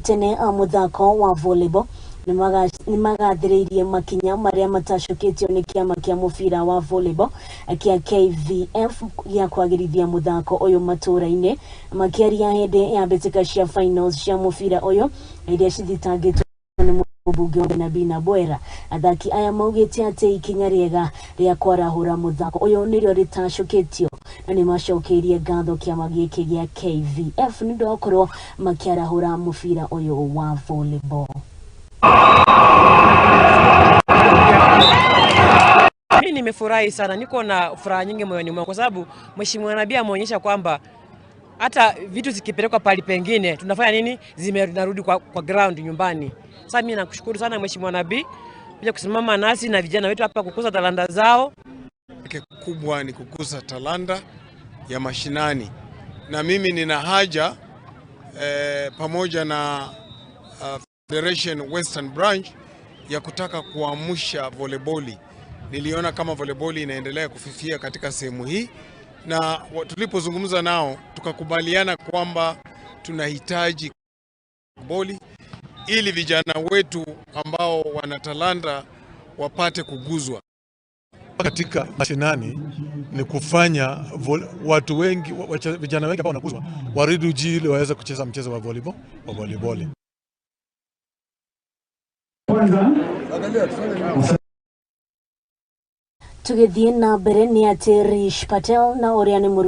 tene muthako wa volleyball nimagathiririe makinya maria matacukitio ni kiama kia mubira wa volleyball kia KVF ya kwagirithia muthako uyu matura-ini makiaria hindi ya Mbitika cia finals cia mubira uyu iria cithitangitwo ni Mbunge Bina Bwera. Athaki aya maugite ati ikinya riega ria kwarahura muthako uyu nirio ritacukitio na ni macokeirie ngatho kiama giki gia KVF nindo okorwo makiarahura mubira uyu wa volleyball. Mimi nimefurahi sana, niko na furaha nyingi moyoni mwangu kwa sababu Mheshimiwa Nabii ameonyesha kwamba hata vitu zikipelekwa pali pengine tunafanya nini, zimerudi kwa ground nyumbani. Sasa mimi nakushukuru sana Mheshimiwa Nabii kuja kusimama nasi na vijana wetu hapa kukuza talanta zao. Kubwa ni kukuza talanta ya mashinani, na mimi nina haja pamoja na Federation Western Branch ya kutaka kuamsha volleyball. Niliona kama volleyball inaendelea kufifia katika sehemu hii, na tulipozungumza nao tukakubaliana kwamba tunahitaji volleyball ili vijana wetu ambao wana talanta wapate kuguzwa. Katika mashinani ni kufanya watu wengi, vijana wengi ambao wanaguzwa warudi ili waweze kucheza mchezo wa volleyball. Tugithie na mbere ni ati Rish Patel na uria ni